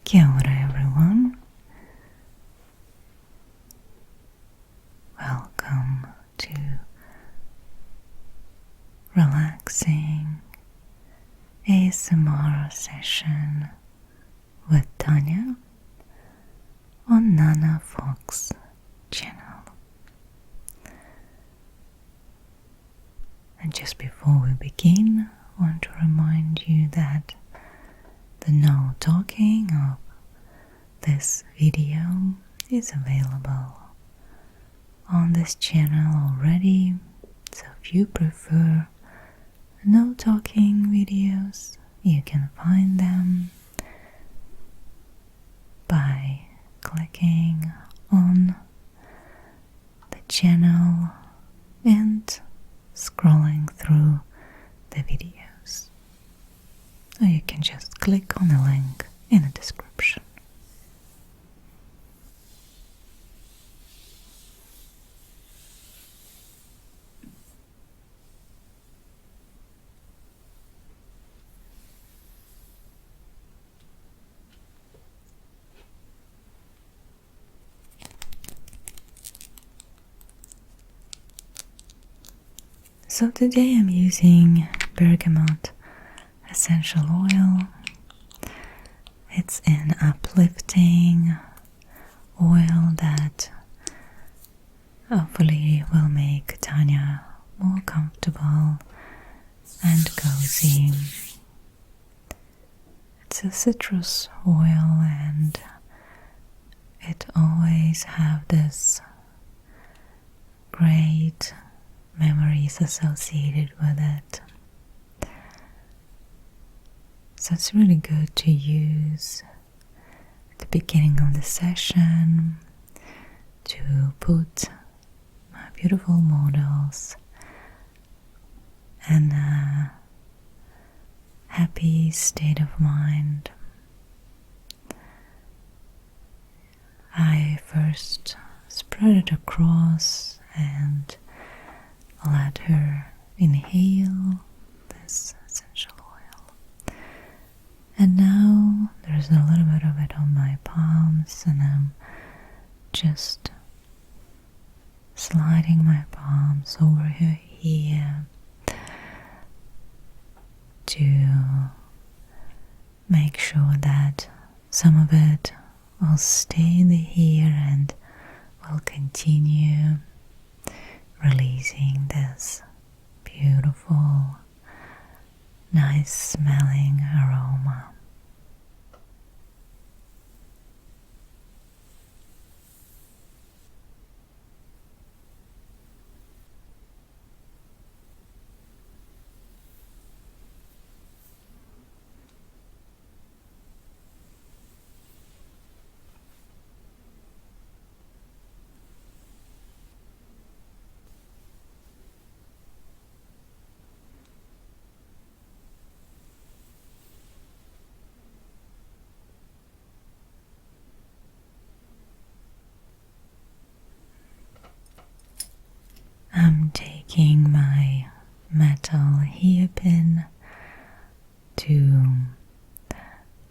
Kia ora everyone, welcome to Relaxing ASMR session with Tania on Nana Fox channel. And just before we begin, I want to remind you that the no talking of this video is available on this channel already, so if you prefer no talking videos, you can find them by clicking on the channel and scrolling through the videos, or you can just click on the link in the description. So today I'm using bergamot essential oil. It's an uplifting oil that hopefully will make Tania more comfortable and cozy. It's a citrus oil and it always have this great memories associated with it. So it's really good to use at the beginning of the session to put my beautiful models in a happy state of mind. I first spread it across and let her inhale this essential oil. And now there's a little bit of it on my palms, and I'm just sliding my palms over her ear to make sure that some of it will stay in the ear and will continue releasing this beautiful, nice smelling aroma. I'm taking my metal hairpin to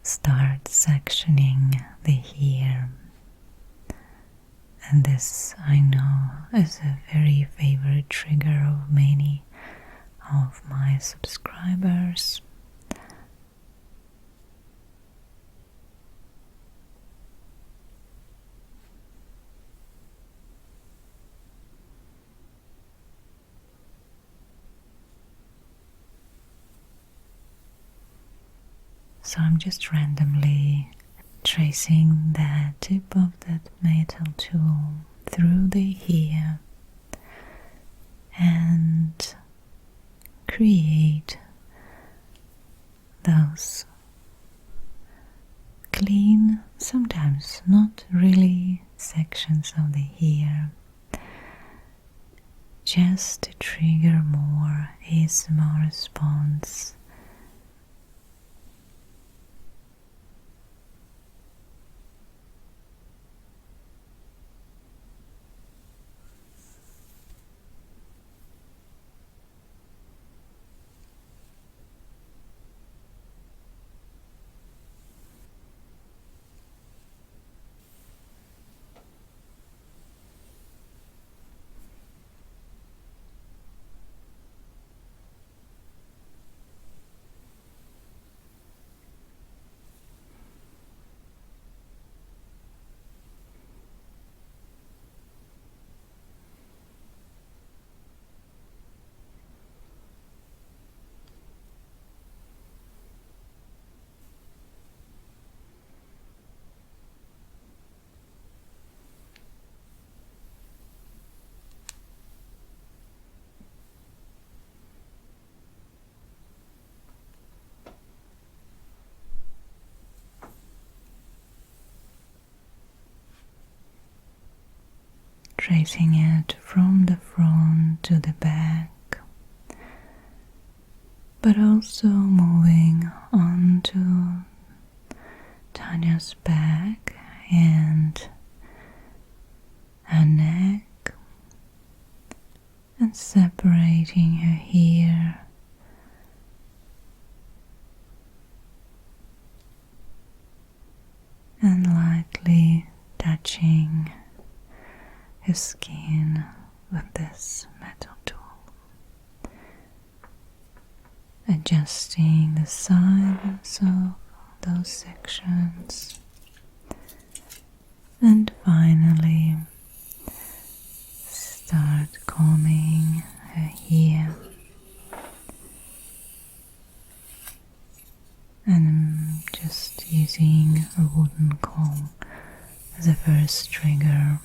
start sectioning the hair, and this I know is a very favorite trigger of many of my subscribers. So I'm just randomly tracing the tip of that metal tool through the hair and create those clean, sometimes not really, sections of the hair, just to trigger more ASMR response. tracing it from the front to the back, but also moving onto Tania's back and her neck, and separating her here and lightly touching her skin with this metal tool, adjusting the size of those sections, and finally start combing her hair, and just using a wooden comb as a first trigger.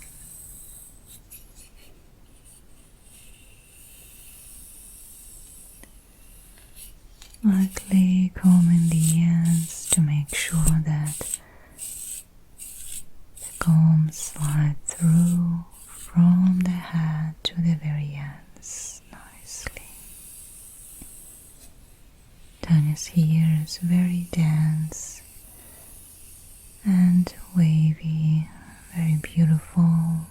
Lightly combing the ends to make sure that the comb slides through from the head to the very ends nicely. Tania's hair is very dense and wavy, very beautiful.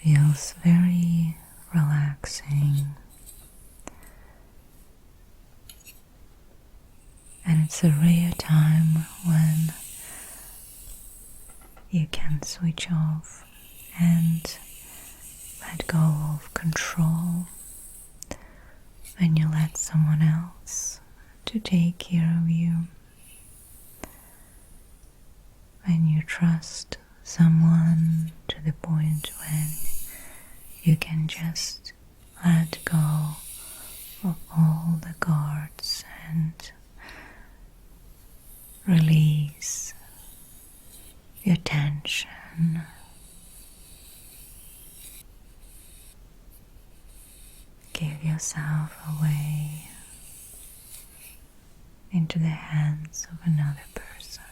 Feels very relaxing, and it's a rare time when you can switch off and let go of control, when you let someone else to take care of you, when you trust someone to the point when you can just let go of all the guards and release your tension. Give yourself away into the hands of another person.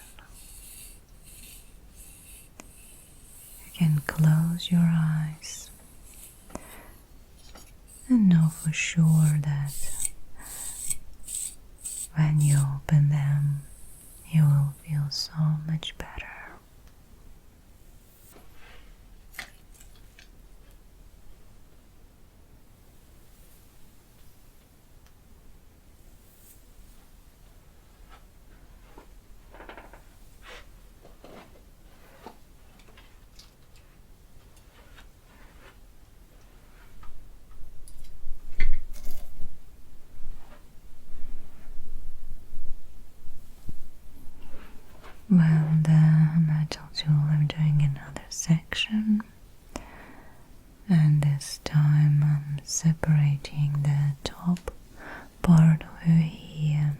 You can close your eyes and know for sure that when you open them, you will feel so much better. Well, the metal tool, I'm doing another section, and this time I'm separating the top part of her hair.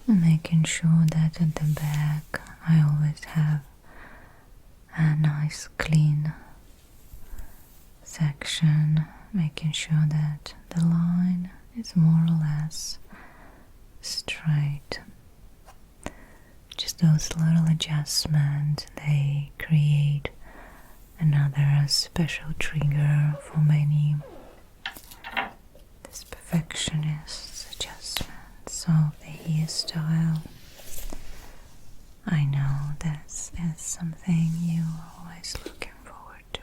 Making sure that at the back I always have a nice clean section, making sure that the line is more or less straight. Just those little adjustments, they create another special trigger for many. This perfectionist adjustments of the hairstyle. I know this is something you're always looking forward to.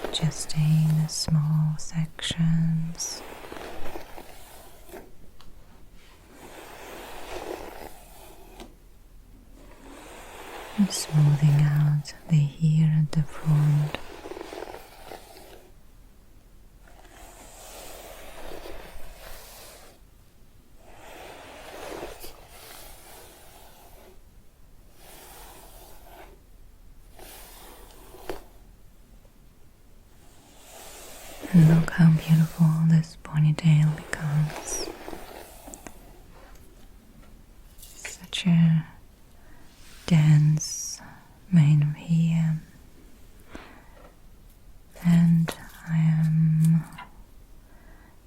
Adjusting the small sections. And smoothing out the hair at the front. And look how beautiful this ponytail becomes. Such a dense mane of hair, and I am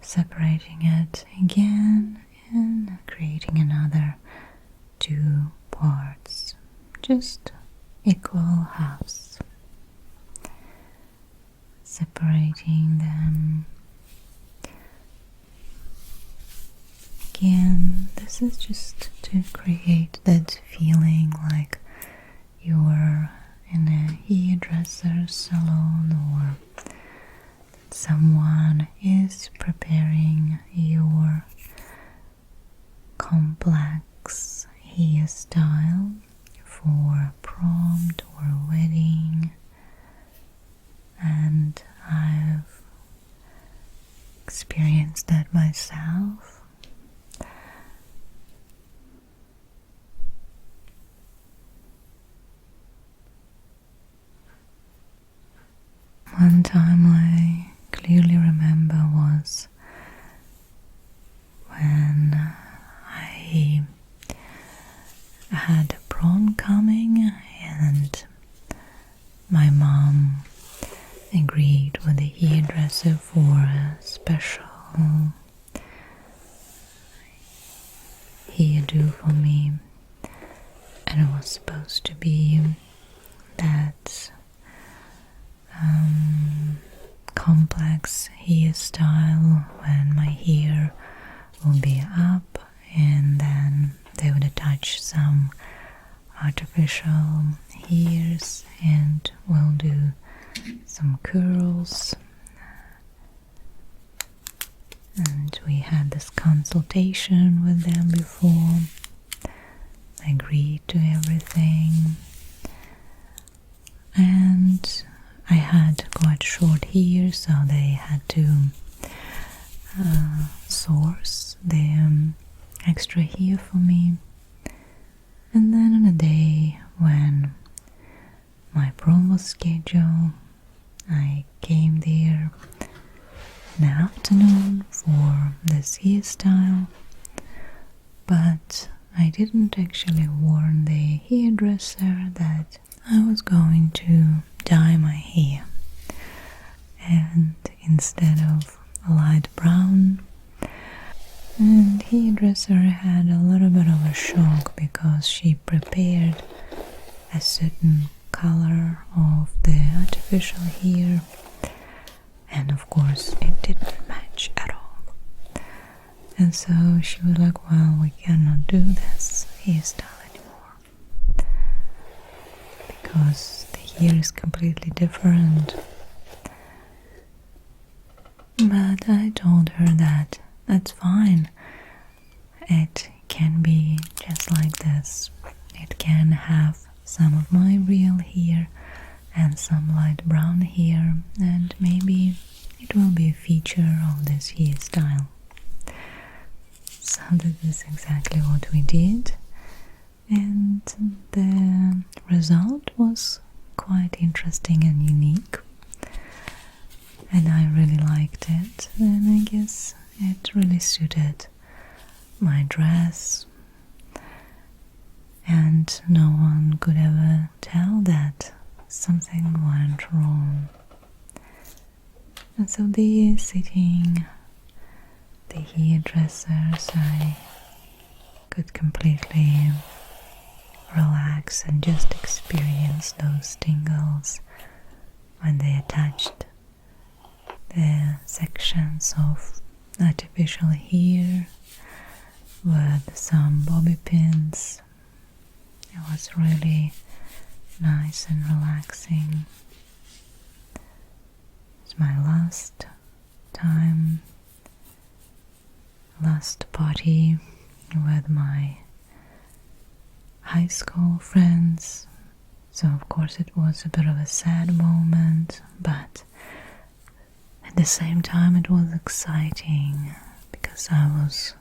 separating it again and creating another 2 parts, just equal halves, separating them. Again, this is just to create that feeling like you're in a hairdresser salon, or that someone is preparing your complex hairstyle for a prom or a wedding. And I've experienced that myself. One time I clearly remember was when I had a prom coming, and my mom agreed with the hairdresser for a special hairdo for me, and it was supposed to be that complex hairstyle when my hair will be up, and then they would attach some artificial hairs and we'll do some curls. And we had this consultation with them before. I agreed to everything, and I had quite short hair, so they had to source the extra hair for me. And then on a day when my prom was scheduled, I came there in the afternoon for this hairstyle, but I didn't actually warn the hairdresser that I was going to dye my hair, and instead of a light brown, and hairdresser had a little bit of a shock because she prepared a certain color of the artificial hair, and of course it didn't match at all. And so she was like, well, we cannot do this hairstyle anymore because the hair is completely different. But I told her that that's fine. It can be just like this. It can have some of my real hair and some light brown hair, and maybe it will be a feature of this hairstyle. So this is exactly what we did, and the result was quite interesting and unique, and I really liked it, and I guess it really suited my dress. And and no one could ever tell that something went wrong. And so the sitting, the hairdressers, I could completely relax and just experience those tingles when they attached the sections of artificial hair with some bobby pins. It was really nice and relaxing. It's my last party with my high school friends. So of course it was a bit of a sad moment, but at the same time it was exciting because I was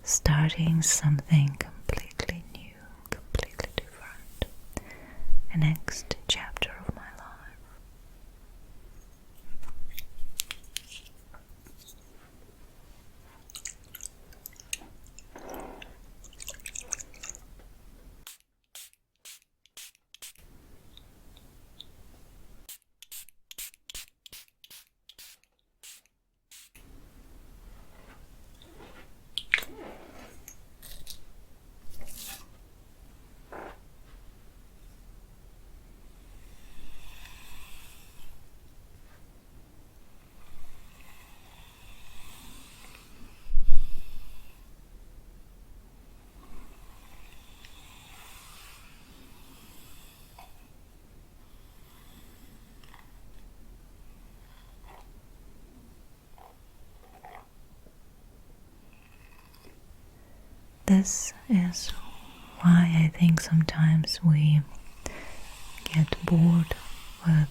starting something completely new, completely different. The next chapter of my life. This is why I think sometimes we get bored with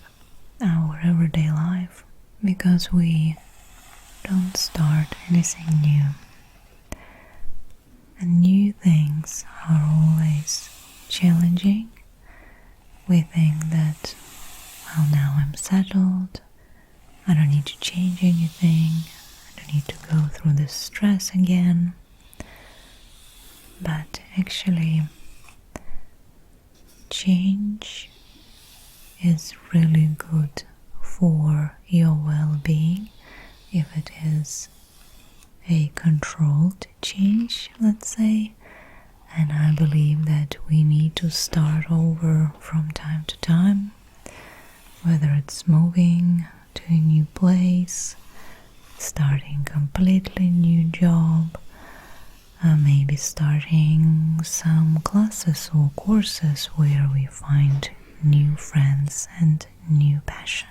our everyday life, because we don't start anything new. And new things are always challenging. We think that, well, now I'm settled, I don't need to change anything, I don't need to go through this stress again. But actually, change is really good for your well-being if it is a controlled change, let's say. And I believe that we need to start over from time to time, whether it's moving to a new place, starting a completely new job, maybe starting some classes or courses where we find new friends and new passions.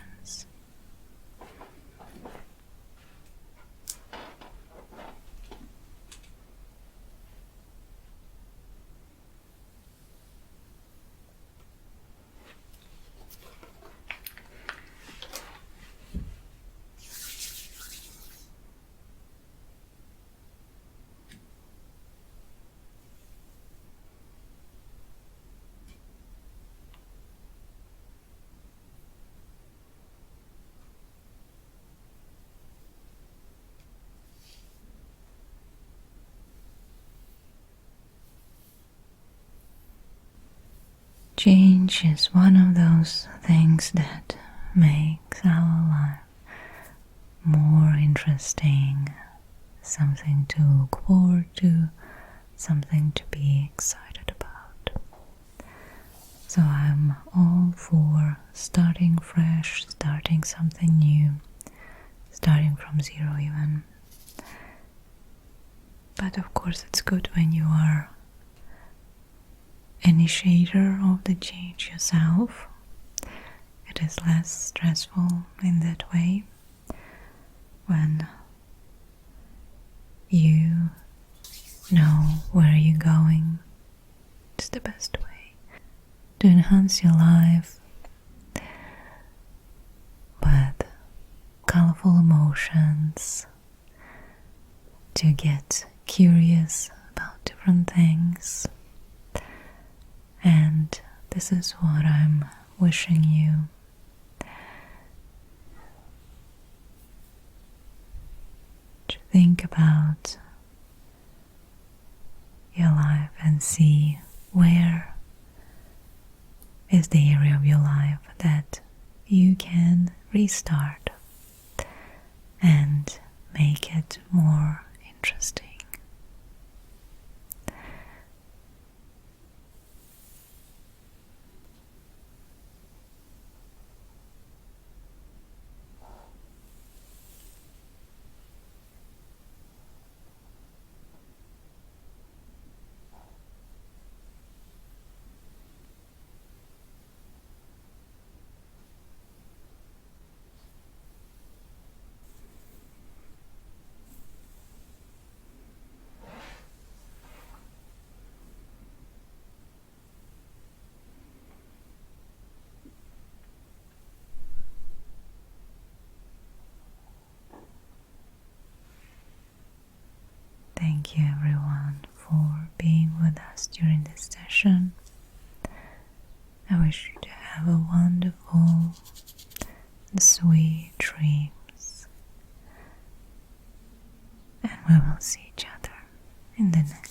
Change is one of those things that makes our life more interesting, something to look forward to, something to be excited about. So I'm all for starting fresh, starting something new, starting from zero even. But of course it's good when you are initiator of the change yourself. It is less stressful in that way when you know where you're going. It's the best way to enhance your life with colorful emotions, to get curious about different things. And this is what I'm wishing you. To think about your life and see where is the area of your life that you can restart and make it more interesting. Thank you everyone for being with us during this session. I wish you to have a wonderful and sweet dreams, and we will see each other in the next